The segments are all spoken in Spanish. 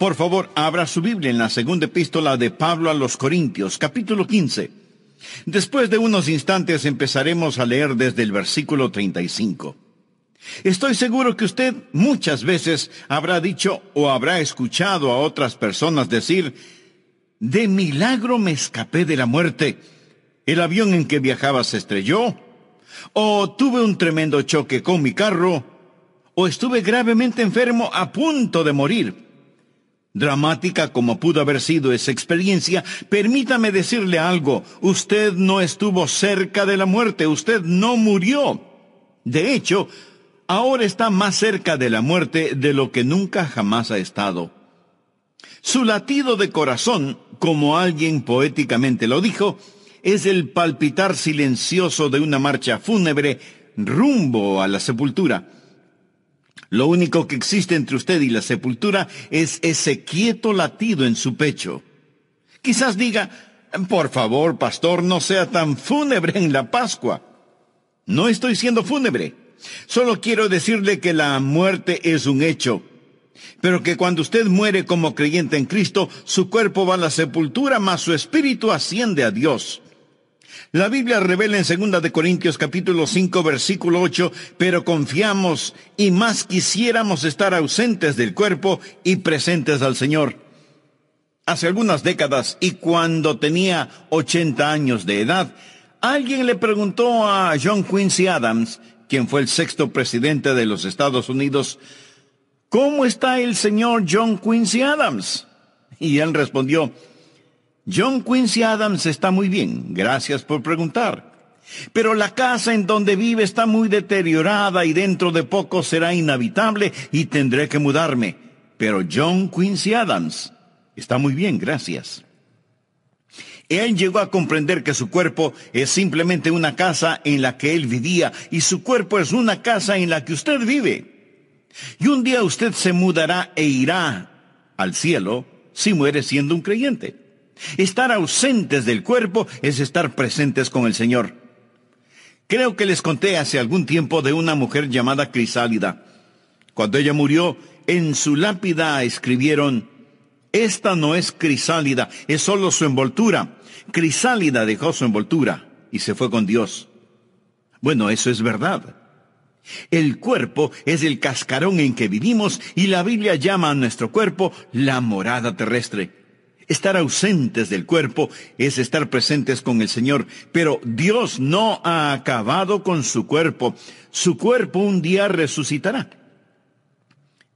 Por favor, abra su Biblia en la segunda epístola de Pablo a los Corintios, capítulo 15. Después de unos instantes empezaremos a leer desde el versículo 35. Estoy seguro que usted muchas veces habrá dicho o habrá escuchado a otras personas decir: de milagro me escapé de la muerte. El avión en que viajaba se estrelló, o tuve un tremendo choque con mi carro, o estuve gravemente enfermo a punto de morir. Dramática como pudo haber sido esa experiencia, permítame decirle algo: usted no estuvo cerca de la muerte, usted no murió. De hecho, ahora está más cerca de la muerte de lo que nunca jamás ha estado. Su latido de corazón, como alguien poéticamente lo dijo, es el palpitar silencioso de una marcha fúnebre rumbo a la sepultura. Lo único que existe entre usted y la sepultura es ese quieto latido en su pecho. Quizás diga: por favor, pastor, no sea tan fúnebre en la Pascua. No estoy siendo fúnebre. Solo quiero decirle que la muerte es un hecho, pero que cuando usted muere como creyente en Cristo, su cuerpo va a la sepultura, mas su espíritu asciende a Dios. La Biblia revela en 2 Corintios capítulo 5, versículo 8, pero confiamos y más quisiéramos estar ausentes del cuerpo y presentes al Señor. Hace algunas décadas, y cuando tenía 80 años de edad, alguien le preguntó a John Quincy Adams, quien fue el sexto presidente de los Estados Unidos: ¿cómo está el señor John Quincy Adams? Y él respondió: John Quincy Adams está muy bien, gracias por preguntar. Pero la casa en donde vive está muy deteriorada y dentro de poco será inhabitable y tendré que mudarme. Pero John Quincy Adams está muy bien, gracias. Él llegó a comprender que su cuerpo es simplemente una casa en la que él vivía, y su cuerpo es una casa en la que usted vive. Y un día usted se mudará e irá al cielo si muere siendo un creyente. Estar ausentes del cuerpo es estar presentes con el Señor. Creo que les conté hace algún tiempo de una mujer llamada Crisálida. Cuando ella murió, en su lápida escribieron: esta no es Crisálida, es solo su envoltura. Crisálida dejó su envoltura y se fue con Dios. Bueno, eso es verdad. El cuerpo es el cascarón en que vivimos, y la Biblia llama a nuestro cuerpo la morada terrestre. Estar ausentes del cuerpo es estar presentes con el Señor, pero Dios no ha acabado con su cuerpo. Su cuerpo un día resucitará.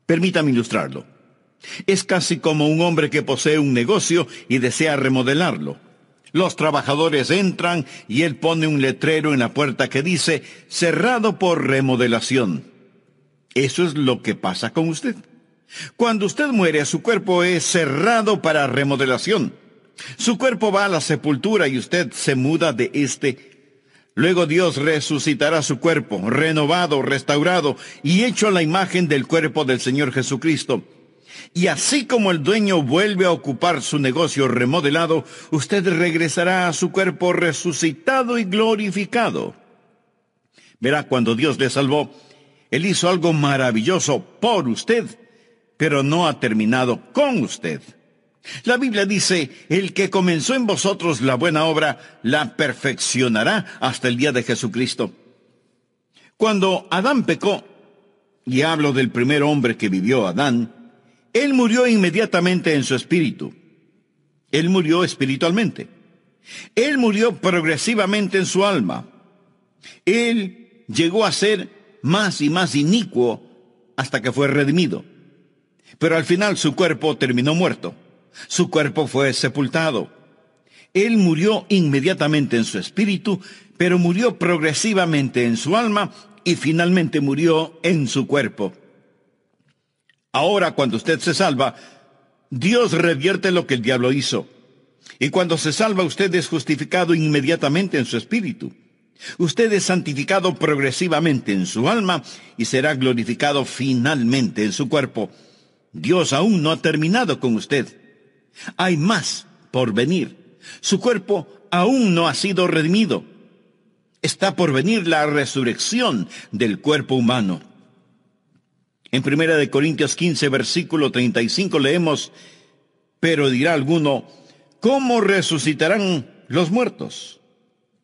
Permítame ilustrarlo. Es casi como un hombre que posee un negocio y desea remodelarlo. Los trabajadores entran y él pone un letrero en la puerta que dice: cerrado por remodelación. Eso es lo que pasa con usted. Cuando usted muere, su cuerpo es cerrado para remodelación. Su cuerpo va a la sepultura y usted se muda de este. Luego Dios resucitará su cuerpo, renovado, restaurado y hecho a la imagen del cuerpo del Señor Jesucristo. Y así como el dueño vuelve a ocupar su negocio remodelado, usted regresará a su cuerpo resucitado y glorificado. Verá, cuando Dios le salvó, Él hizo algo maravilloso por usted, pero no ha terminado con usted. La Biblia dice: el que comenzó en vosotros la buena obra, la perfeccionará hasta el día de Jesucristo. Cuando Adán pecó, y hablo del primer hombre que vivió, Adán, él murió inmediatamente en su espíritu. Él murió espiritualmente. Él murió progresivamente en su alma. Él llegó a ser más y más inicuo hasta que fue redimido. Pero al final su cuerpo terminó muerto. Su cuerpo fue sepultado. Él murió inmediatamente en su espíritu, pero murió progresivamente en su alma y finalmente murió en su cuerpo. Ahora, cuando usted se salva, Dios revierte lo que el diablo hizo. Y cuando se salva, usted es justificado inmediatamente en su espíritu. Usted es santificado progresivamente en su alma y será glorificado finalmente en su cuerpo. Dios aún no ha terminado con usted. Hay más por venir. Su cuerpo aún no ha sido redimido. Está por venir la resurrección del cuerpo humano. En 1 Corintios 15, versículo 35 leemos: pero dirá alguno, ¿cómo resucitarán los muertos?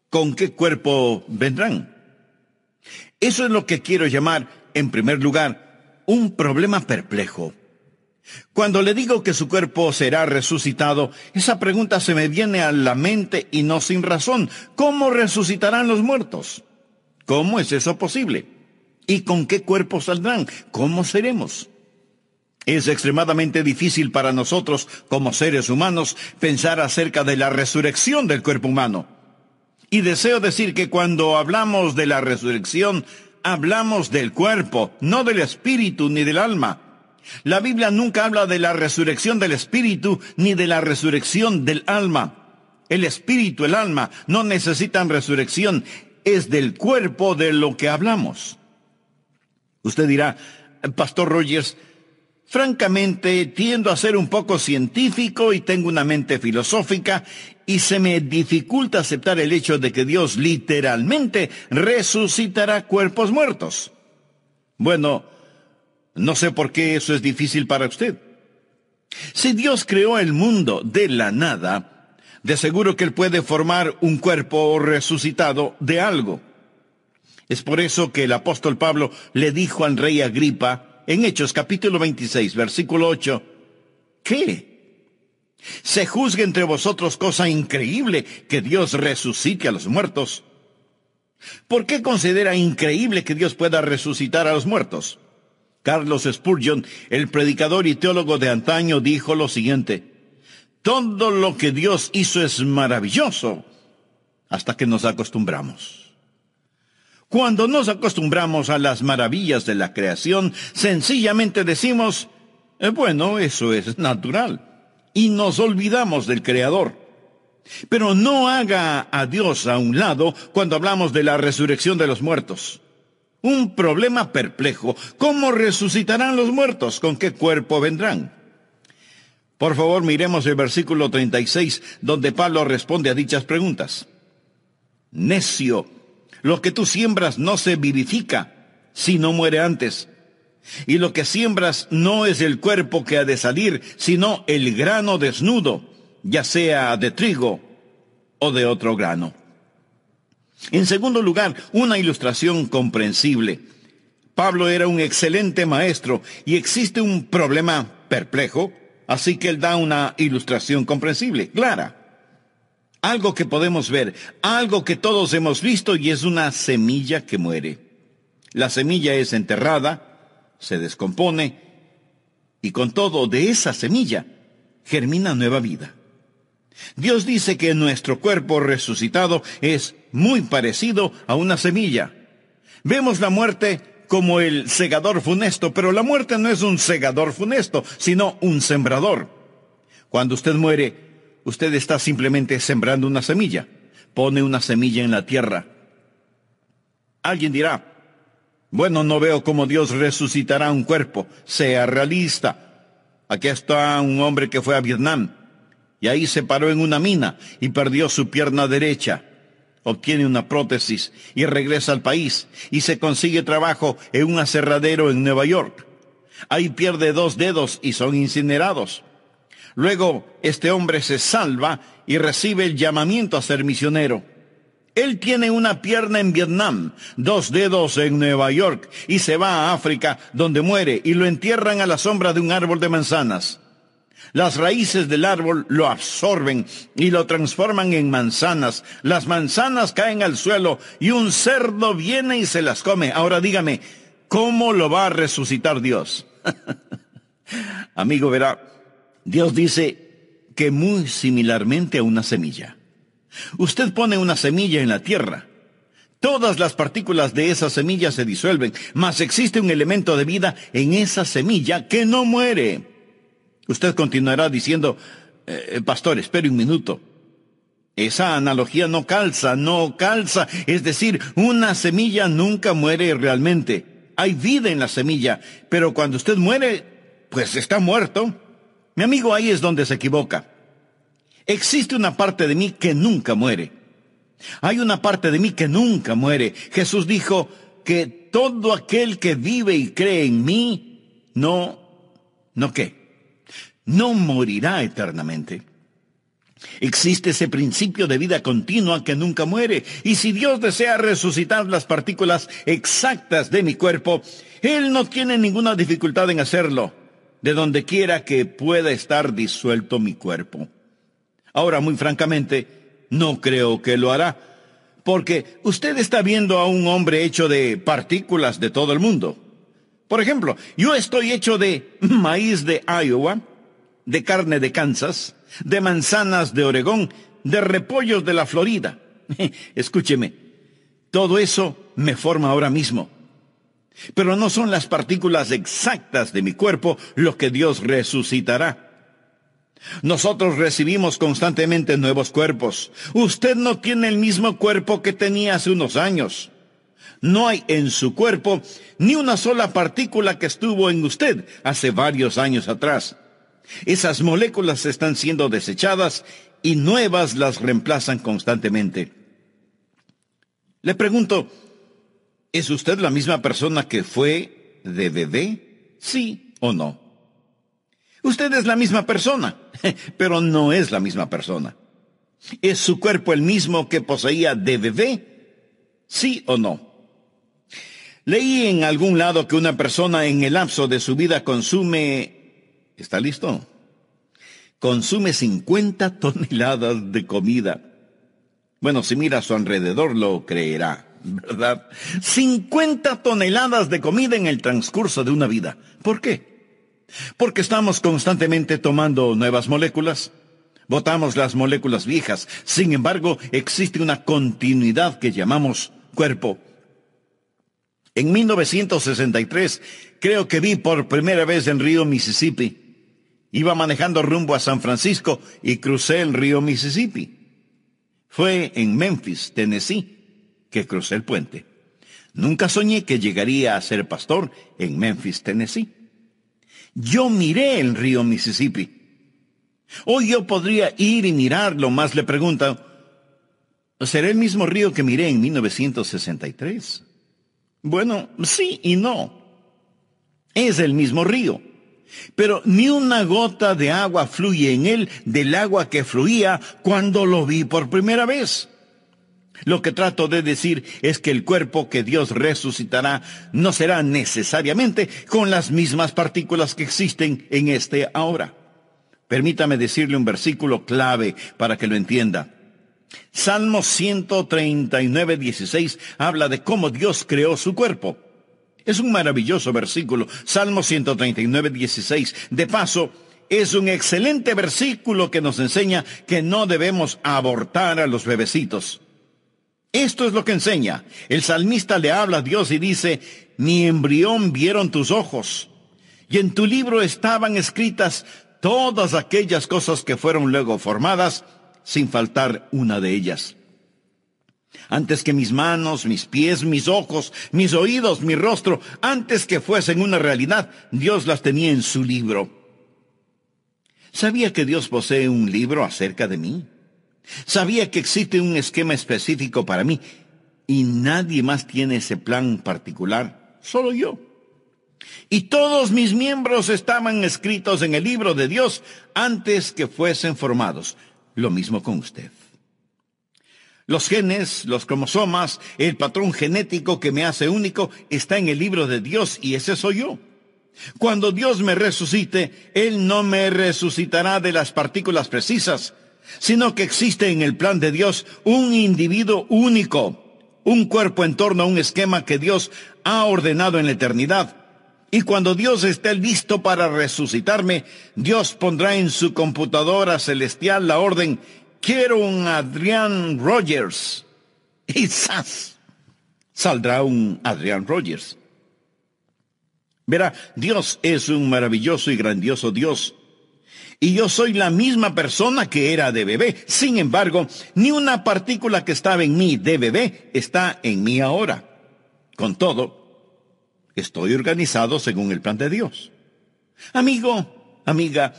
¿Con qué cuerpo vendrán? Eso es lo que quiero llamar, en primer lugar, un problema perplejo. Cuando le digo que su cuerpo será resucitado, esa pregunta se me viene a la mente y no sin razón. ¿Cómo resucitarán los muertos? ¿Cómo es eso posible? ¿Y con qué cuerpo saldrán? ¿Cómo seremos? Es extremadamente difícil para nosotros, como seres humanos, pensar acerca de la resurrección del cuerpo humano. Y deseo decir que cuando hablamos de la resurrección, hablamos del cuerpo, no del espíritu ni del alma. La Biblia nunca habla de la resurrección del espíritu ni de la resurrección del alma. El espíritu, el alma, no necesitan resurrección. Es del cuerpo de lo que hablamos. Usted dirá, Pastor Rogers, francamente tiendo a ser un poco científico y tengo una mente filosófica y se me dificulta aceptar el hecho de que Dios literalmente resucitará cuerpos muertos. Bueno, no sé por qué eso es difícil para usted. Si Dios creó el mundo de la nada, de seguro que Él puede formar un cuerpo resucitado de algo. Es por eso que el apóstol Pablo le dijo al rey Agripa, en Hechos capítulo 26, versículo 8, ¿qué? ¿Se juzga entre vosotros cosa increíble que Dios resucite a los muertos? ¿Por qué considera increíble que Dios pueda resucitar a los muertos? Carlos Spurgeon, el predicador y teólogo de antaño, dijo lo siguiente: todo lo que Dios hizo es maravilloso hasta que nos acostumbramos. Cuando nos acostumbramos a las maravillas de la creación, sencillamente decimos, bueno, eso es natural, y nos olvidamos del Creador. Pero no haga a Dios a un lado cuando hablamos de la resurrección de los muertos. Un problema perplejo. ¿Cómo resucitarán los muertos? ¿Con qué cuerpo vendrán? Por favor, miremos el versículo 36, donde Pablo responde a dichas preguntas. Necio, lo que tú siembras no se vivifica, si no muere antes. Y lo que siembras no es el cuerpo que ha de salir, sino el grano desnudo, ya sea de trigo o de otro grano. En segundo lugar, una ilustración comprensible. Pablo era un excelente maestro y existe un problema perplejo, así que él da una ilustración comprensible, clara. Algo que podemos ver, algo que todos hemos visto, y es una semilla que muere. La semilla es enterrada, se descompone, y con todo, de esa semilla germina nueva vida. Dios dice que nuestro cuerpo resucitado es muy parecido a una semilla. Vemos la muerte como el segador funesto, pero la muerte no es un segador funesto, sino un sembrador. Cuando usted muere, usted está simplemente sembrando una semilla. Pone una semilla en la tierra. Alguien dirá, bueno, no veo cómo Dios resucitará un cuerpo. Sea realista. Aquí está un hombre que fue a Vietnam. Y ahí se paró en una mina y perdió su pierna derecha. Obtiene una prótesis y regresa al país y se consigue trabajo en un aserradero en Nueva York. Ahí pierde 2 dedos y son incinerados. Luego este hombre se salva y recibe el llamamiento a ser misionero. Él tiene una pierna en Vietnam, 2 dedos en Nueva York y se va a África, donde muere y lo entierran a la sombra de un árbol de manzanas. Las raíces del árbol lo absorben y lo transforman en manzanas. Las manzanas caen al suelo y un cerdo viene y se las come. Ahora dígame, ¿cómo lo va a resucitar Dios? Amigo, verá, Dios dice que muy similarmente a una semilla. Usted pone una semilla en la tierra. Todas las partículas de esa semilla se disuelven, mas existe un elemento de vida en esa semilla que no muere. Usted continuará diciendo, pastor, espere un minuto. Esa analogía no calza. Es decir, una semilla nunca muere realmente. Hay vida en la semilla, pero cuando usted muere, pues está muerto. Mi amigo, ahí es donde se equivoca. Existe una parte de mí que nunca muere. Hay una parte de mí que nunca muere. Jesús dijo que todo aquel que vive y cree en mí no, ¿no qué? No morirá eternamente. Existe ese principio de vida continua que nunca muere. Y si Dios desea resucitar las partículas exactas de mi cuerpo, Él no tiene ninguna dificultad en hacerlo, de donde quiera que pueda estar disuelto mi cuerpo. Ahora, muy francamente, no creo que lo hará, porque usted está viendo a un hombre hecho de partículas de todo el mundo. Por ejemplo, yo estoy hecho de maíz de Iowa, de carne de Kansas, de manzanas de Oregón, de repollos de la Florida. Escúcheme, todo eso me forma ahora mismo. Pero no son las partículas exactas de mi cuerpo lo que Dios resucitará. Nosotros recibimos constantemente nuevos cuerpos. Usted no tiene el mismo cuerpo que tenía hace unos años. No hay en su cuerpo ni una sola partícula que estuvo en usted hace varios años atrás. Esas moléculas están siendo desechadas y nuevas las reemplazan constantemente. Le pregunto, ¿es usted la misma persona que fue de bebé? ¿Sí o no? Usted es la misma persona, pero no es la misma persona. ¿Es su cuerpo el mismo que poseía de bebé? ¿Sí o no? Leí en algún lado que una persona en el lapso de su vida consume... ¿Está listo? Consume 50 toneladas de comida. Bueno, si mira a su alrededor lo creerá, ¿verdad? 50 toneladas de comida en el transcurso de una vida. ¿Por qué? Porque estamos constantemente tomando nuevas moléculas. Botamos las moléculas viejas. Sin embargo, existe una continuidad que llamamos cuerpo. En 1963, creo que vi por primera vez el río Mississippi. Iba manejando rumbo a San Francisco y crucé el río Mississippi. Fue en Memphis, Tennessee, que crucé el puente. Nunca soñé que llegaría a ser pastor en Memphis, Tennessee. Yo miré el río Mississippi. Hoy yo podría ir y mirarlo, más le pregunto, ¿será el mismo río que miré en 1963? Bueno, sí y no. Es el mismo río, pero ni una gota de agua fluye en él del agua que fluía cuando lo vi por primera vez. Lo que trato de decir es que el cuerpo que Dios resucitará no será necesariamente con las mismas partículas que existen en este ahora. Permítame decirle un versículo clave para que lo entienda. Salmo 139, 16 habla de cómo Dios creó su cuerpo. Es un maravilloso versículo. Salmo 139, 16. De paso, es un excelente versículo que nos enseña que no debemos abortar a los bebecitos. Esto es lo que enseña. El salmista le habla a Dios y dice, mi embrión vieron tus ojos, y en tu libro estaban escritas todas aquellas cosas que fueron luego formadas, sin faltar una de ellas. Antes que mis manos, mis pies, mis ojos, mis oídos, mi rostro, antes que fuesen una realidad, Dios las tenía en su libro. ¿Sabía que Dios posee un libro acerca de mí? ¿Sabía que existe un esquema específico para mí? Y nadie más tiene ese plan particular, solo yo. Y todos mis miembros estaban escritos en el libro de Dios antes que fuesen formados. Lo mismo con usted. Los genes, los cromosomas, el patrón genético que me hace único está en el libro de Dios y ese soy yo. Cuando Dios me resucite, Él no me resucitará de las partículas precisas, sino que existe en el plan de Dios un individuo único, un cuerpo en torno a un esquema que Dios ha ordenado en la eternidad. Y cuando Dios esté listo para resucitarme, Dios pondrá en su computadora celestial la orden, quiero un Adrian Rogers. Y ¡zas! Saldrá un Adrian Rogers. Verá, Dios es un maravilloso y grandioso Dios. Y yo soy la misma persona que era de bebé. Sin embargo, ni una partícula que estaba en mí de bebé está en mí ahora. Con todo, estoy organizado según el plan de Dios. Amigo, amiga,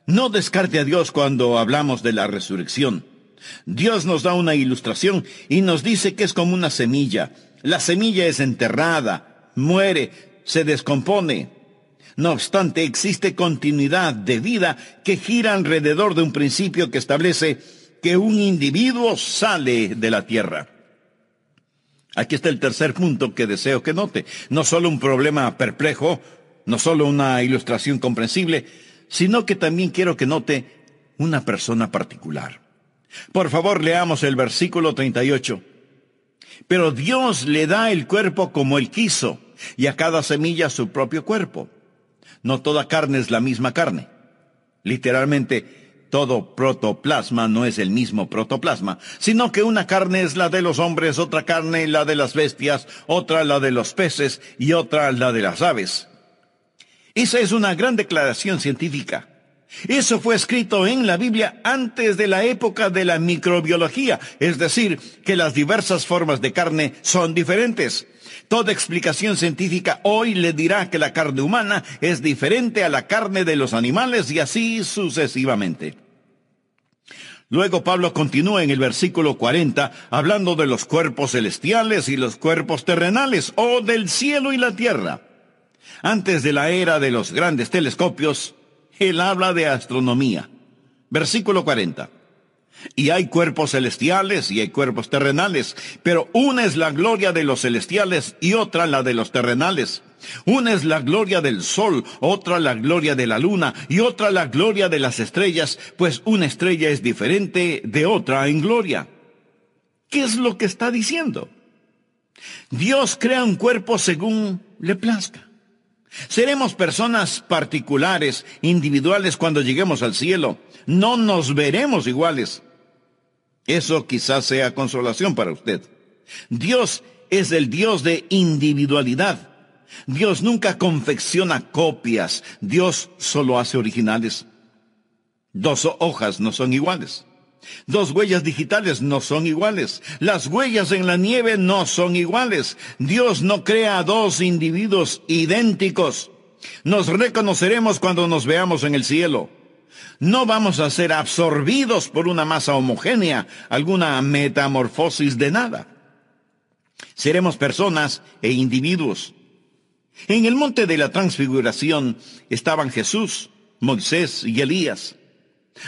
no descarte a Dios cuando hablamos de la resurrección. Dios nos da una ilustración y nos dice que es como una semilla. La semilla es enterrada, muere, se descompone. No obstante, existe continuidad de vida que gira alrededor de un principio que establece que un individuo sale de la tierra. Aquí está el tercer punto que deseo que note. No solo un problema perplejo, no solo una ilustración comprensible, sino que también quiero que note una persona particular. Por favor, leamos el versículo 38. Pero Dios le da el cuerpo como Él quiso, y a cada semilla su propio cuerpo. No toda carne es la misma carne. Literalmente, todo protoplasma no es el mismo protoplasma, sino que una carne es la de los hombres, otra carne la de las bestias, otra la de los peces y otra la de las aves. Esa es una gran declaración científica. Eso fue escrito en la Biblia antes de la época de la microbiología, es decir, que las diversas formas de carne son diferentes. Toda explicación científica hoy le dirá que la carne humana es diferente a la carne de los animales y así sucesivamente. Luego Pablo continúa en el versículo 40 hablando de los cuerpos celestiales y los cuerpos terrenales, o del cielo y la tierra. Antes de la era de los grandes telescopios, él habla de astronomía. Versículo 40. Y hay cuerpos celestiales y hay cuerpos terrenales, pero una es la gloria de los celestiales y otra la de los terrenales. Una es la gloria del sol, otra la gloria de la luna y otra la gloria de las estrellas, pues una estrella es diferente de otra en gloria. ¿Qué es lo que está diciendo? Dios crea un cuerpo según le plazca. Seremos personas particulares, individuales cuando lleguemos al cielo. No nos veremos iguales. Eso quizás sea consolación para usted. Dios es el Dios de individualidad. Dios nunca confecciona copias. Dios solo hace originales. 2 hojas no son iguales. 2 huellas digitales no son iguales. Las huellas en la nieve no son iguales. Dios no crea 2 individuos idénticos. Nos reconoceremos cuando nos veamos en el cielo. No vamos a ser absorbidos por una masa homogénea, alguna metamorfosis de nada. Seremos personas e individuos. En el monte de la transfiguración estaban Jesús, Moisés y Elías.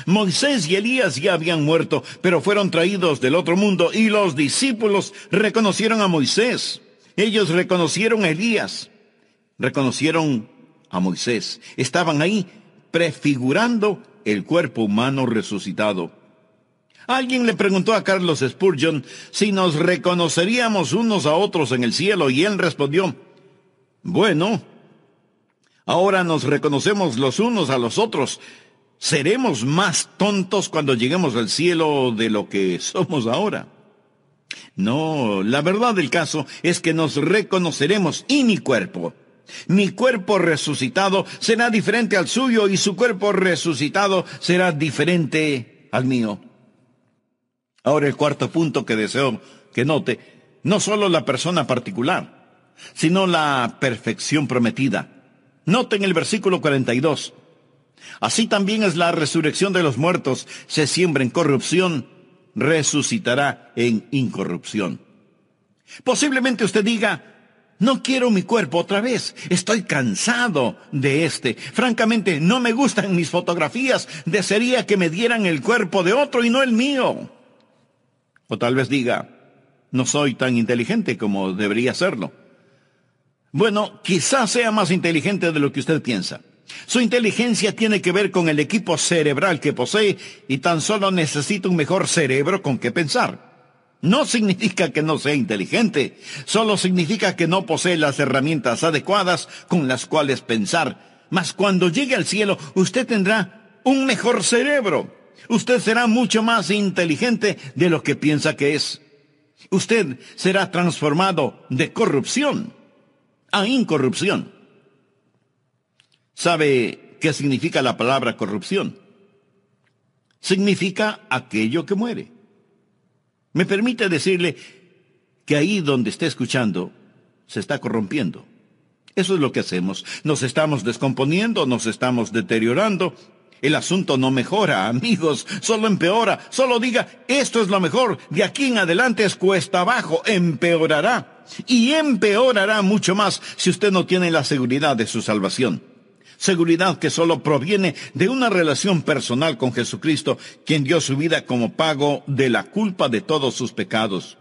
Moisés y Elías ya habían muerto, pero fueron traídos del otro mundo y los discípulos reconocieron a Moisés. Ellos reconocieron a Elías, reconocieron a Moisés. Estaban ahí prefigurando el cuerpo humano resucitado. Alguien le preguntó a Carlos Spurgeon si nos reconoceríamos unos a otros en el cielo y él respondió, bueno, ahora nos reconocemos los unos a los otros. ¿Seremos más tontos cuando lleguemos al cielo de lo que somos ahora? No, la verdad del caso es que nos reconoceremos y mi cuerpo resucitado será diferente al suyo y su cuerpo resucitado será diferente al mío. Ahora el cuarto punto que deseo que note, no solo la persona particular, sino la perfección prometida. Noten el versículo 42. Así también es la resurrección de los muertos. Se siembra en corrupción, resucitará en incorrupción. Posiblemente usted diga, no quiero mi cuerpo otra vez. Estoy cansado de este. Francamente, no me gustan mis fotografías. Desearía que me dieran el cuerpo de otro y no el mío. O tal vez diga, no soy tan inteligente como debería serlo. Bueno, quizás sea más inteligente de lo que usted piensa. Su inteligencia tiene que ver con el equipo cerebral que posee y tan solo necesita un mejor cerebro con que pensar. No significa que no sea inteligente, solo significa que no posee las herramientas adecuadas con las cuales pensar. Mas cuando llegue al cielo, usted tendrá un mejor cerebro. Usted será mucho más inteligente de lo que piensa que es. Usted será transformado de corrupción a incorrupción. ¿Sabe qué significa la palabra corrupción? Significa aquello que muere. Me permite decirle que ahí donde está escuchando, se está corrompiendo. Eso es lo que hacemos. Nos estamos descomponiendo, nos estamos deteriorando. El asunto no mejora, amigos, solo empeora. Solo diga, esto es lo mejor. De aquí en adelante es cuesta abajo, empeorará. Y empeorará mucho más si usted no tiene la seguridad de su salvación. Seguridad que solo proviene de una relación personal con Jesucristo, quien dio su vida como pago de la culpa de todos sus pecados.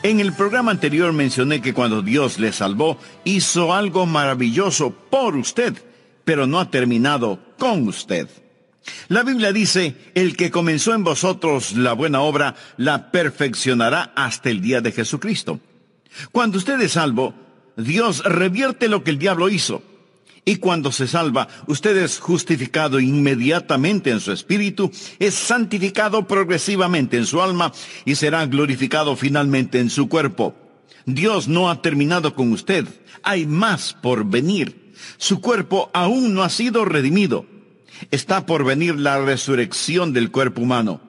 En el programa anterior mencioné que cuando Dios le salvó, hizo algo maravilloso por usted, pero no ha terminado con usted. La Biblia dice, el que comenzó en vosotros la buena obra, la perfeccionará hasta el día de Jesucristo. Cuando usted es salvo, Dios revierte lo que el diablo hizo. Y cuando se salva, usted es justificado inmediatamente en su espíritu, es santificado progresivamente en su alma y será glorificado finalmente en su cuerpo. Dios no ha terminado con usted, hay más por venir. Su cuerpo aún no ha sido redimido. Está por venir la resurrección del cuerpo humano.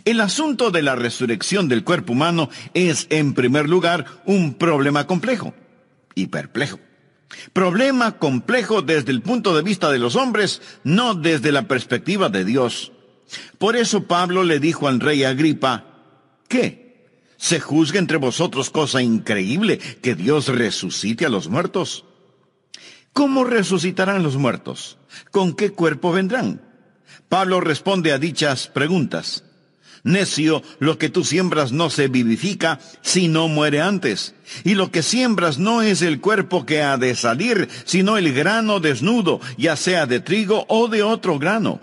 El asunto de la resurrección del cuerpo humano es, en primer lugar, un problema complejo y perplejo. Problema complejo desde el punto de vista de los hombres, no desde la perspectiva de Dios. Por eso Pablo le dijo al rey Agripa, ¿qué? ¿Se juzga entre vosotros cosa increíble que Dios resucite a los muertos? ¿Cómo resucitarán los muertos? ¿Con qué cuerpo vendrán? Pablo responde a dichas preguntas. Necio, lo que tú siembras no se vivifica si no muere antes. Y lo que siembras no es el cuerpo que ha de salir, sino el grano desnudo, ya sea de trigo o de otro grano.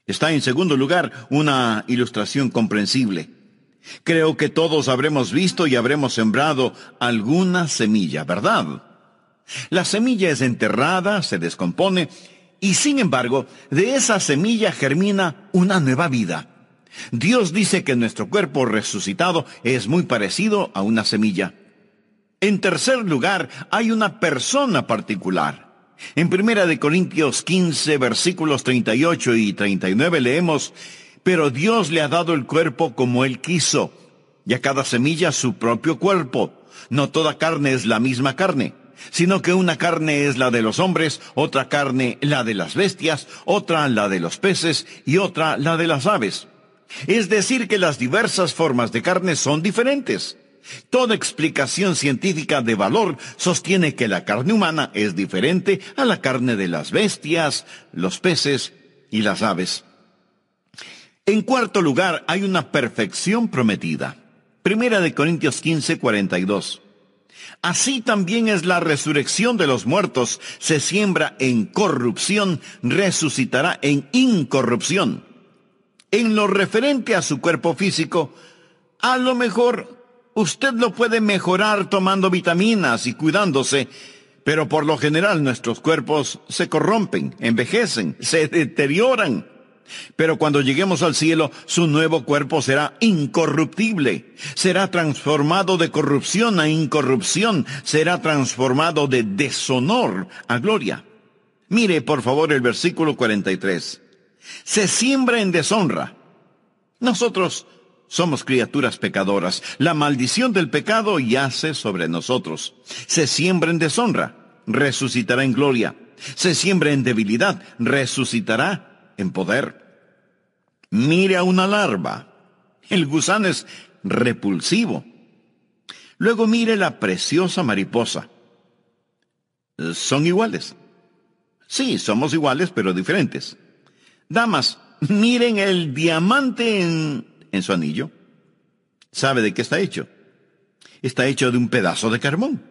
Está en segundo lugar una ilustración comprensible. Creo que todos habremos visto y habremos sembrado alguna semilla, ¿verdad? La semilla es enterrada, se descompone, y sin embargo, de esa semilla germina una nueva vida. Dios dice que nuestro cuerpo resucitado es muy parecido a una semilla. En tercer lugar, hay una persona particular. En 1 Corintios 15, versículos 38 y 39 leemos, pero Dios le ha dado el cuerpo como Él quiso, y a cada semilla su propio cuerpo. No toda carne es la misma carne, sino que una carne es la de los hombres, otra carne la de las bestias, otra la de los peces y otra la de las aves. Es decir, que las diversas formas de carne son diferentes. Toda explicación científica de valor sostiene que la carne humana es diferente a la carne de las bestias, los peces y las aves. En cuarto lugar, hay una perfección prometida. 1 Corintios 15, 42. Así también es la resurrección de los muertos. Se siembra en corrupción, resucitará en incorrupción. En lo referente a su cuerpo físico, a lo mejor usted lo puede mejorar tomando vitaminas y cuidándose, pero por lo general nuestros cuerpos se corrompen, envejecen, se deterioran. Pero cuando lleguemos al cielo, su nuevo cuerpo será incorruptible, será transformado de corrupción a incorrupción, será transformado de deshonor a gloria. Mire, por favor, el versículo 43. Se siembra en deshonra. Nosotros somos criaturas pecadoras. La maldición del pecado yace sobre nosotros. Se siembra en deshonra, resucitará en gloria. Se siembra en debilidad, resucitará en poder. Mire a una larva. El gusano es repulsivo. Luego mire la preciosa mariposa. ¿Son iguales? Sí, somos iguales, pero diferentes. Damas, miren el diamante en su anillo. ¿Sabe de qué está hecho? Está hecho de un pedazo de carbón.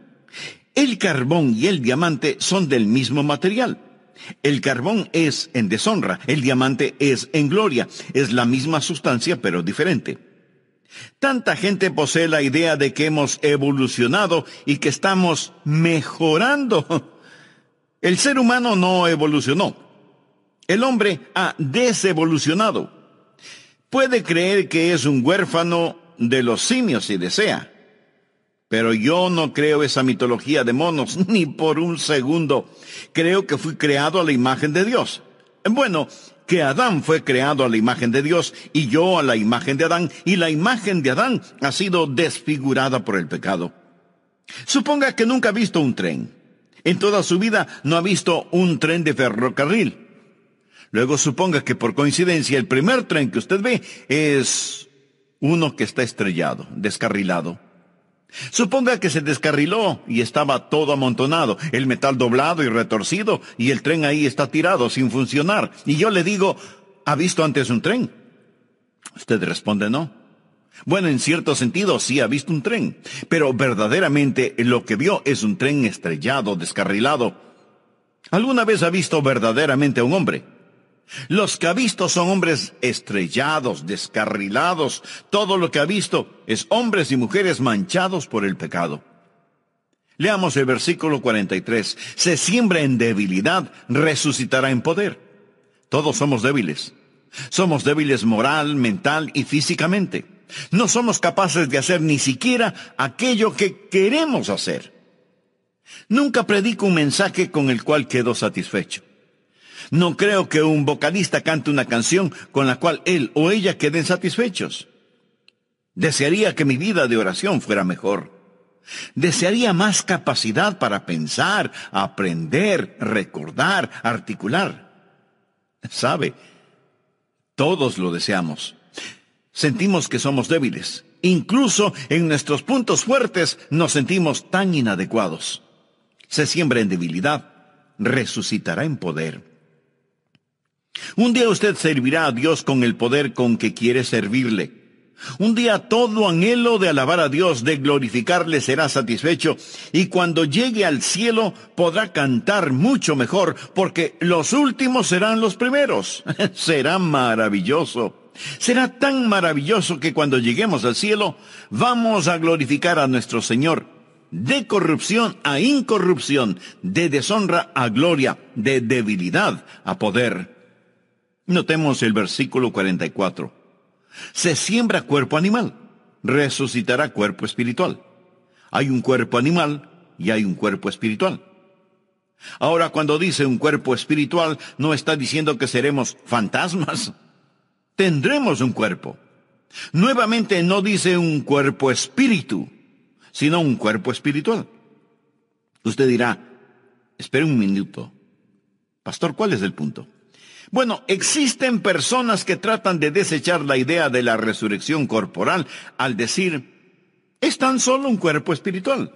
El carbón y el diamante son del mismo material. El carbón es en deshonra, el diamante es en gloria. Es la misma sustancia, pero diferente. Tanta gente posee la idea de que hemos evolucionado y que estamos mejorando. El ser humano no evolucionó. El hombre ha desevolucionado. Puede creer que es un huérfano de los simios si desea. Pero yo no creo esa mitología de monos, ni por un segundo. Creo que fui creado a la imagen de Dios. Bueno, que Adán fue creado a la imagen de Dios y yo a la imagen de Adán, y la imagen de Adán ha sido desfigurada por el pecado. Suponga que nunca ha visto un tren. En toda su vida no ha visto un tren de ferrocarril. Luego suponga que por coincidencia el primer tren que usted ve es uno que está estrellado, descarrilado. Suponga que se descarriló y estaba todo amontonado, el metal doblado y retorcido, y el tren ahí está tirado, sin funcionar. Y yo le digo, ¿ha visto antes un tren? Usted responde no. Bueno, en cierto sentido sí ha visto un tren, pero verdaderamente lo que vio es un tren estrellado, descarrilado. ¿Alguna vez ha visto verdaderamente a un hombre? Los que ha visto son hombres estrellados, descarrilados. Todo lo que ha visto es hombres y mujeres manchados por el pecado. Leamos el versículo 43. Se siembra en debilidad, resucitará en poder. Todos somos débiles. Somos débiles moral, mental y físicamente. No somos capaces de hacer ni siquiera aquello que queremos hacer. Nunca predico un mensaje con el cual quedo satisfecho. No creo que un vocalista cante una canción con la cual él o ella queden satisfechos. Desearía que mi vida de oración fuera mejor. Desearía más capacidad para pensar, aprender, recordar, articular. ¿Sabe? Todos lo deseamos. Sentimos que somos débiles. Incluso en nuestros puntos fuertes nos sentimos tan inadecuados. Se siembra en debilidad, resucitará en poder. Un día usted servirá a Dios con el poder con que quiere servirle. Un día todo anhelo de alabar a Dios, de glorificarle, será satisfecho, y cuando llegue al cielo podrá cantar mucho mejor, porque los últimos serán los primeros. Será maravilloso. Será tan maravilloso que cuando lleguemos al cielo vamos a glorificar a nuestro Señor, de corrupción a incorrupción, de deshonra a gloria, de debilidad a poder. Notemos el versículo 44. Se siembra cuerpo animal, resucitará cuerpo espiritual. Hay un cuerpo animal y hay un cuerpo espiritual. Ahora, cuando dice un cuerpo espiritual, no está diciendo que seremos fantasmas. Tendremos un cuerpo. Nuevamente no dice un cuerpo espíritu, sino un cuerpo espiritual. Usted dirá, espere un minuto. Pastor, ¿cuál es el punto? Bueno, existen personas que tratan de desechar la idea de la resurrección corporal al decir, es tan solo un cuerpo espiritual.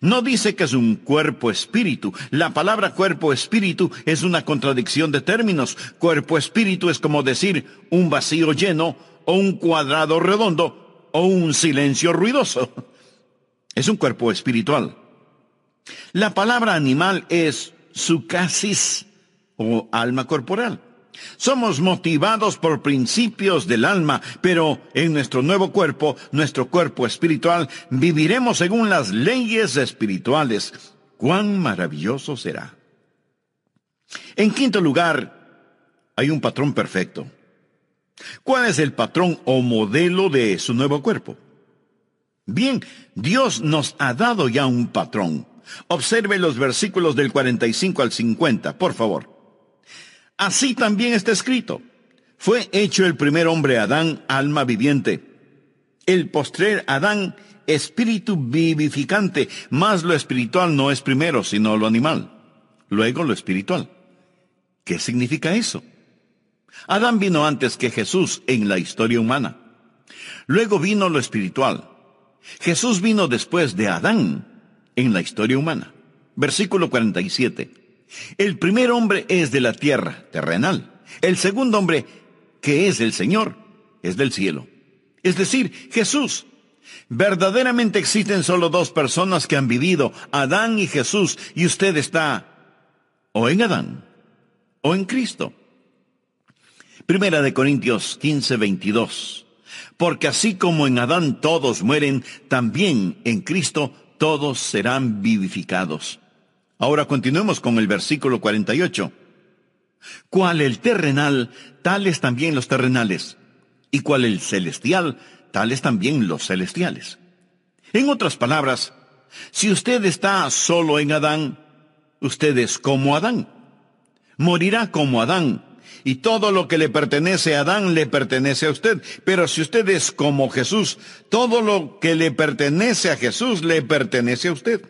No dice que es un cuerpo espíritu. La palabra cuerpo espíritu es una contradicción de términos. Cuerpo espíritu es como decir un vacío lleno, o un cuadrado redondo, o un silencio ruidoso. Es un cuerpo espiritual. La palabra animal es sucasis, o alma corporal. Somos motivados por principios del alma, pero en nuestro nuevo cuerpo, nuestro cuerpo espiritual, viviremos según las leyes espirituales. ¡Cuán maravilloso será! En quinto lugar, hay un patrón perfecto. ¿Cuál es el patrón o modelo de su nuevo cuerpo? Bien, Dios nos ha dado ya un patrón. Observe los versículos del 45 al 50, por favor. Así también está escrito. Fue hecho el primer hombre Adán, alma viviente. El postrer Adán, espíritu vivificante. Mas lo espiritual no es primero, sino lo animal. Luego lo espiritual. ¿Qué significa eso? Adán vino antes que Jesús en la historia humana. Luego vino lo espiritual. Jesús vino después de Adán en la historia humana. Versículo 47. El primer hombre es de la tierra, terrenal. El segundo hombre, que es el Señor, es del cielo. Es decir, Jesús. Verdaderamente existen solo dos personas que han vivido, Adán y Jesús, y usted está o en Adán o en Cristo. Primera de Corintios 15:22. Porque así como en Adán todos mueren, también en Cristo todos serán vivificados. Ahora continuemos con el versículo 48. Cual el terrenal, tales también los terrenales. Y cual el celestial, tales también los celestiales. En otras palabras, si usted está solo en Adán, usted es como Adán. Morirá como Adán. Y todo lo que le pertenece a Adán le pertenece a usted. Pero si usted es como Jesús, todo lo que le pertenece a Jesús le pertenece a usted.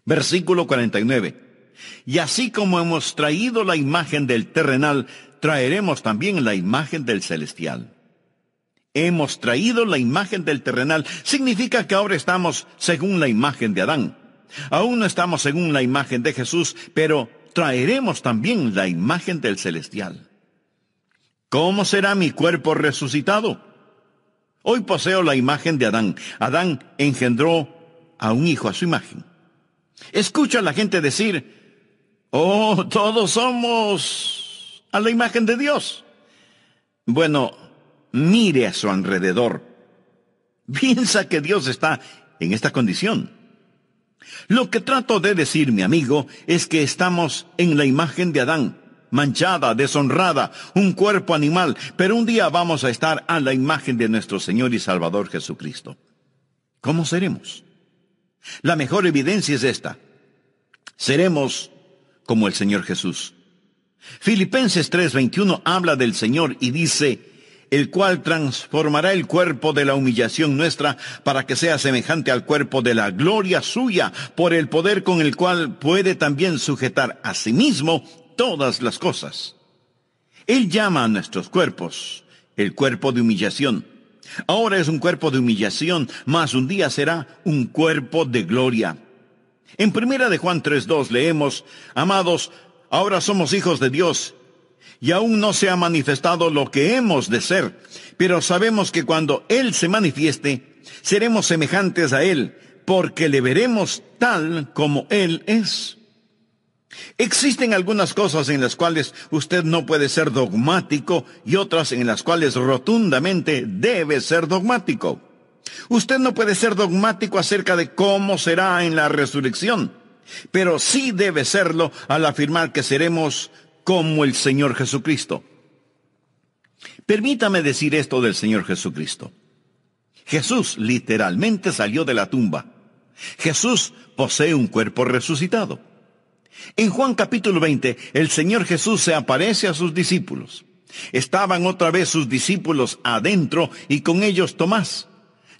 Versículo 49. Y así como hemos traído la imagen del terrenal, traeremos también la imagen del celestial. Hemos traído la imagen del terrenal. Significa que ahora estamos según la imagen de Adán. Aún no estamos según la imagen de Jesús, pero traeremos también la imagen del celestial. ¿Cómo será mi cuerpo resucitado? Hoy poseo la imagen de Adán. Adán engendró a un hijo a su imagen. Escucha a la gente decir, oh, todos somos a la imagen de Dios. Bueno, mire a su alrededor. Piensa que Dios está en esta condición. Lo que trato de decir, mi amigo, es que estamos en la imagen de Adán, manchada, deshonrada, un cuerpo animal, pero un día vamos a estar a la imagen de nuestro Señor y Salvador Jesucristo. ¿Cómo seremos? La mejor evidencia es esta. Seremos como el Señor Jesús. Filipenses 3:21 habla del Señor y dice, el cual transformará el cuerpo de la humillación nuestra para que sea semejante al cuerpo de la gloria suya, por el poder con el cual puede también sujetar a sí mismo todas las cosas. Él llama a nuestros cuerpos el cuerpo de humillación. Ahora es un cuerpo de humillación, mas un día será un cuerpo de gloria. En 1 de Juan 3:2 leemos, amados, ahora somos hijos de Dios, y aún no se ha manifestado lo que hemos de ser, pero sabemos que cuando Él se manifieste, seremos semejantes a Él, porque le veremos tal como Él es. Existen algunas cosas en las cuales usted no puede ser dogmático y otras en las cuales rotundamente debe ser dogmático. Usted no puede ser dogmático acerca de cómo será en la resurrección, pero sí debe serlo al afirmar que seremos como el Señor Jesucristo. Permítame decir esto del Señor Jesucristo. Jesús literalmente salió de la tumba. Jesús posee un cuerpo resucitado. En Juan capítulo 20, el Señor Jesús se aparece a sus discípulos. Estaban otra vez sus discípulos adentro y con ellos Tomás.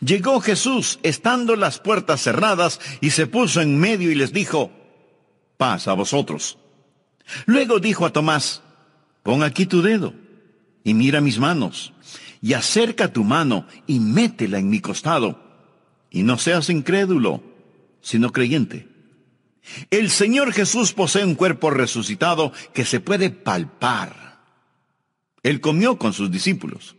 Llegó Jesús estando las puertas cerradas y se puso en medio y les dijo, paz a vosotros. Luego dijo a Tomás, pon aquí tu dedo y mira mis manos, y acerca tu mano y métela en mi costado, y no seas incrédulo, sino creyente. El Señor Jesús posee un cuerpo resucitado que se puede palpar. Él comió con sus discípulos.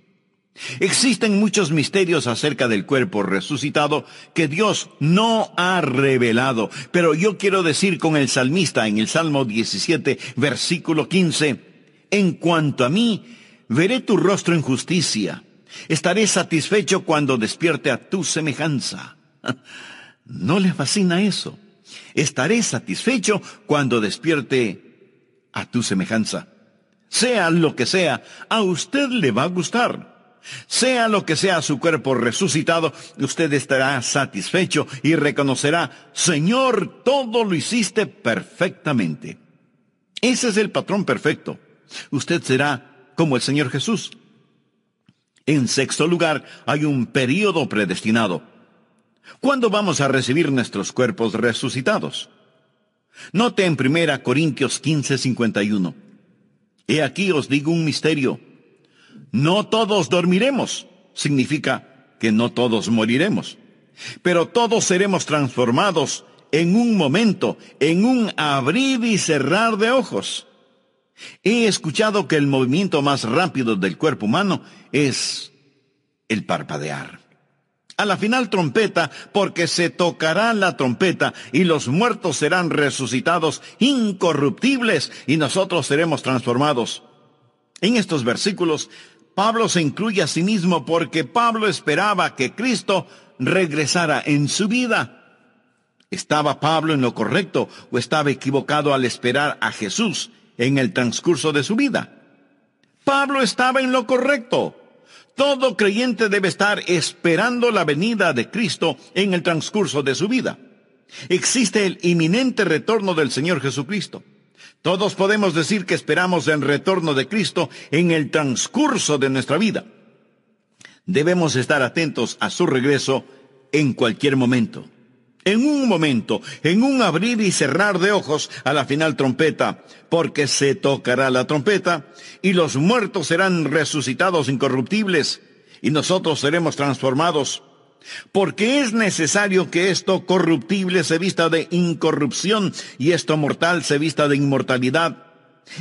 Existen muchos misterios acerca del cuerpo resucitado que Dios no ha revelado, pero yo quiero decir con el salmista en el Salmo 17, versículo 15, en cuanto a mí, veré tu rostro en justicia, estaré satisfecho cuando despierte a tu semejanza. ¿No le fascina eso? Estaré satisfecho cuando despierte a tu semejanza. Sea lo que sea, a usted le va a gustar. Sea lo que sea su cuerpo resucitado, usted estará satisfecho y reconocerá, Señor, todo lo hiciste perfectamente. Ese es el patrón perfecto. Usted será como el Señor Jesús. En sexto lugar, hay un período predestinado. ¿Cuándo vamos a recibir nuestros cuerpos resucitados? Note en 1 Corintios 15:51. He aquí os digo un misterio. No todos dormiremos, significa que no todos moriremos, pero todos seremos transformados en un momento, en un abrir y cerrar de ojos. He escuchado que el movimiento más rápido del cuerpo humano es el parpadear. A la final trompeta, porque se tocará la trompeta y los muertos serán resucitados incorruptibles y nosotros seremos transformados. En estos versículos, Pablo se incluye a sí mismo porque Pablo esperaba que Cristo regresara en su vida. ¿Estaba Pablo en lo correcto o estaba equivocado al esperar a Jesús en el transcurso de su vida? Pablo estaba en lo correcto. Todo creyente debe estar esperando la venida de Cristo en el transcurso de su vida. Existe el inminente retorno del Señor Jesucristo. Todos podemos decir que esperamos el retorno de Cristo en el transcurso de nuestra vida. Debemos estar atentos a su regreso en cualquier momento. En un momento, en un abrir y cerrar de ojos a la final trompeta, porque se tocará la trompeta y los muertos serán resucitados incorruptibles y nosotros seremos transformados. Porque es necesario que esto corruptible se vista de incorrupción y esto mortal se vista de inmortalidad.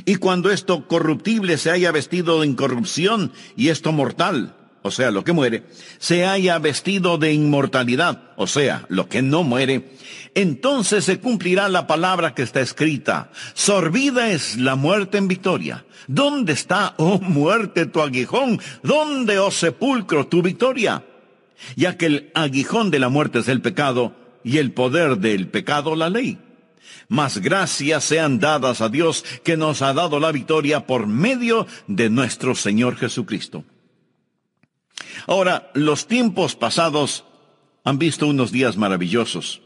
Y cuando esto corruptible se haya vestido de incorrupción y esto mortal, o sea, lo que muere, se haya vestido de inmortalidad, o sea, lo que no muere, entonces se cumplirá la palabra que está escrita: sorbida es la muerte en victoria. ¿Dónde está, oh muerte, tu aguijón? ¿Dónde, oh sepulcro, tu victoria? Ya que el aguijón de la muerte es el pecado, y el poder del pecado la ley. Mas gracias sean dadas a Dios, que nos ha dado la victoria por medio de nuestro Señor Jesucristo. Ahora, los tiempos pasados han visto unos días maravillosos.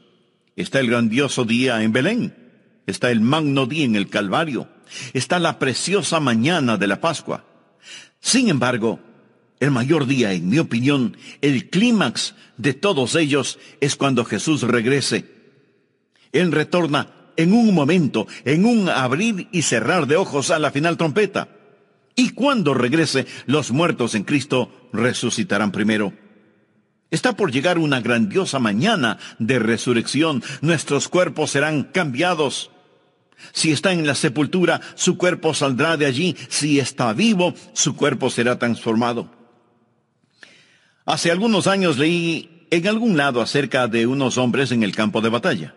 Está el grandioso día en Belén, está el magno día en el Calvario, está la preciosa mañana de la Pascua. Sin embargo, el mayor día, en mi opinión, el clímax de todos ellos, es cuando Jesús regrese. Él retorna en un momento, en un abrir y cerrar de ojos a la final trompeta. Y cuando regrese, los muertos en Cristo resucitarán primero. Está por llegar una grandiosa mañana de resurrección. Nuestros cuerpos serán cambiados. Si está en la sepultura, su cuerpo saldrá de allí. Si está vivo, su cuerpo será transformado. Hace algunos años leí en algún lado acerca de unos hombres en el campo de batalla.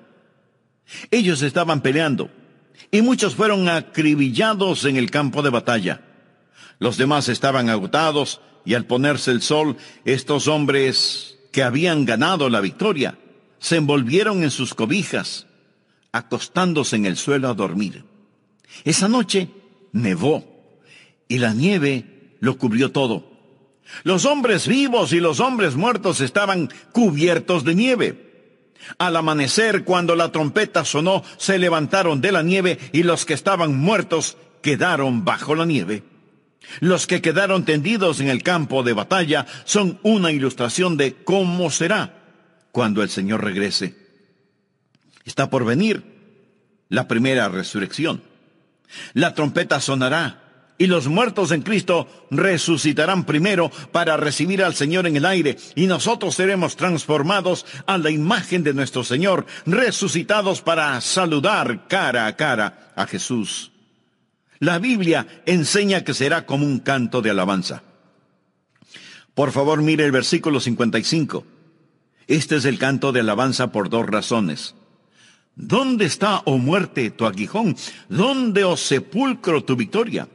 Ellos estaban peleando, y muchos fueron acribillados en el campo de batalla. Los demás estaban agotados, y al ponerse el sol, estos hombres que habían ganado la victoria, se envolvieron en sus cobijas, acostándose en el suelo a dormir. Esa noche nevó, y la nieve lo cubrió todo. Los hombres vivos y los hombres muertos estaban cubiertos de nieve. Al amanecer, cuando la trompeta sonó, se levantaron de la nieve, y los que estaban muertos quedaron bajo la nieve. Los que quedaron tendidos en el campo de batalla son una ilustración de cómo será cuando el Señor regrese. Está por venir la primera resurrección. La trompeta sonará, y los muertos en Cristo resucitarán primero para recibir al Señor en el aire, y nosotros seremos transformados a la imagen de nuestro Señor, resucitados para saludar cara a cara a Jesús. La Biblia enseña que será como un canto de alabanza. Por favor, mire el versículo 55. Este es el canto de alabanza por dos razones. ¿Dónde está, oh muerte, tu aguijón? ¿Dónde, oh sepulcro, tu victoria?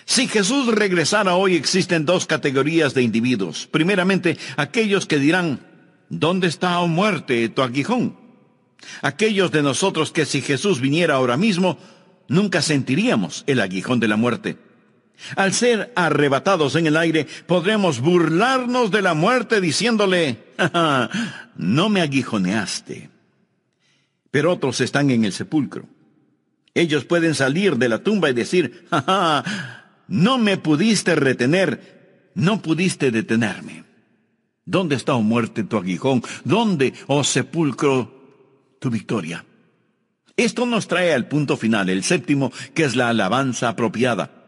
Si Jesús regresara hoy, existen dos categorías de individuos. Primeramente, aquellos que dirán: ¿dónde está, oh muerte, tu aguijón? Aquellos de nosotros que, si Jesús viniera ahora mismo, nunca sentiríamos el aguijón de la muerte. Al ser arrebatados en el aire, podremos burlarnos de la muerte diciéndole: ¡ja, ja! No me aguijoneaste. Pero otros están en el sepulcro. Ellos pueden salir de la tumba y decir: ¡ja, ja! No me pudiste retener, no pudiste detenerme. ¿Dónde está, oh muerte, tu aguijón? ¿Dónde, oh sepulcro, tu victoria? Esto nos trae al punto final, el séptimo, que es la alabanza apropiada.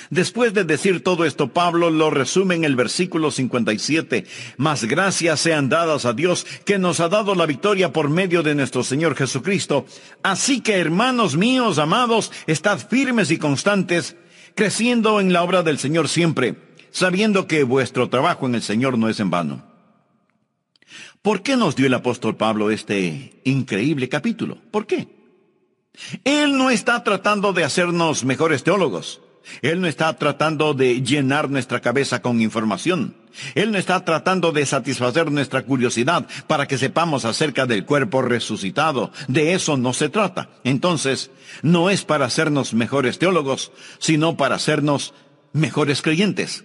Después de decir todo esto, Pablo lo resume en el versículo 57. Mas gracias sean dadas a Dios, que nos ha dado la victoria por medio de nuestro Señor Jesucristo. Así que, hermanos míos amados, estad firmes y constantes, creciendo en la obra del Señor siempre, sabiendo que vuestro trabajo en el Señor no es en vano. ¿Por qué nos dio el apóstol Pablo este increíble capítulo? ¿Por qué? Él no está tratando de hacernos mejores teólogos. Él no está tratando de llenar nuestra cabeza con información. Él no está tratando de satisfacer nuestra curiosidad para que sepamos acerca del cuerpo resucitado. De eso no se trata. Entonces, no es para hacernos mejores teólogos, sino para hacernos mejores creyentes.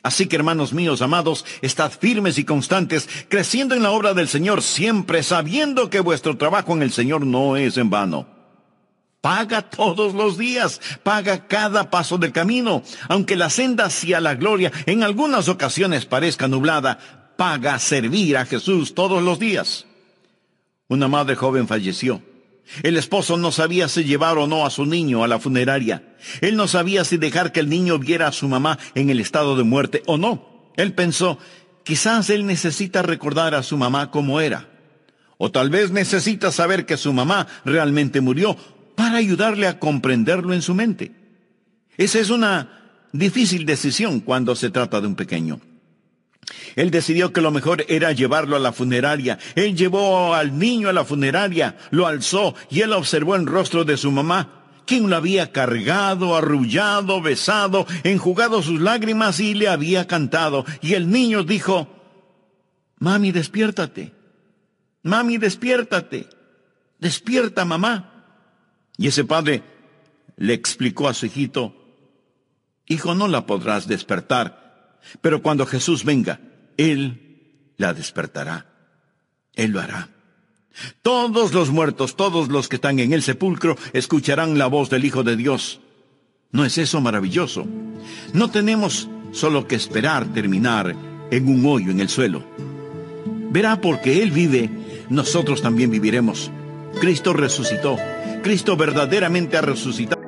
Así que, hermanos míos amados, estad firmes y constantes, creciendo en la obra del Señor siempre, sabiendo que vuestro trabajo en el Señor no es en vano. Paga todos los días, paga cada paso del camino. Aunque la senda hacia la gloria en algunas ocasiones parezca nublada, paga servir a Jesús todos los días. Una madre joven falleció. El esposo no sabía si llevar o no a su niño a la funeraria. Él no sabía si dejar que el niño viera a su mamá en el estado de muerte o no. Él pensó, quizás él necesita recordar a su mamá cómo era. O tal vez necesita saber que su mamá realmente murió para ayudarle a comprenderlo en su mente. Esa es una difícil decisión cuando se trata de un pequeño. Él decidió que lo mejor era llevarlo a la funeraria. Él llevó al niño a la funeraria, lo alzó y él observó el rostro de su mamá, quien lo había cargado, arrullado, besado, enjugado sus lágrimas y le había cantado. Y el niño dijo, «Mami, despiértate. Mami, despiértate. Despierta, mamá». Y ese padre le explicó a su hijito, «Hijo, no la podrás despertar, pero cuando Jesús venga, Él la despertará. Él lo hará. Todos los muertos, todos los que están en el sepulcro, escucharán la voz del Hijo de Dios». ¿No es eso maravilloso? No tenemos solo que esperar terminar en un hoyo en el suelo. Verá, porque Él vive, nosotros también viviremos. Cristo resucitó. Cristo verdaderamente ha resucitado.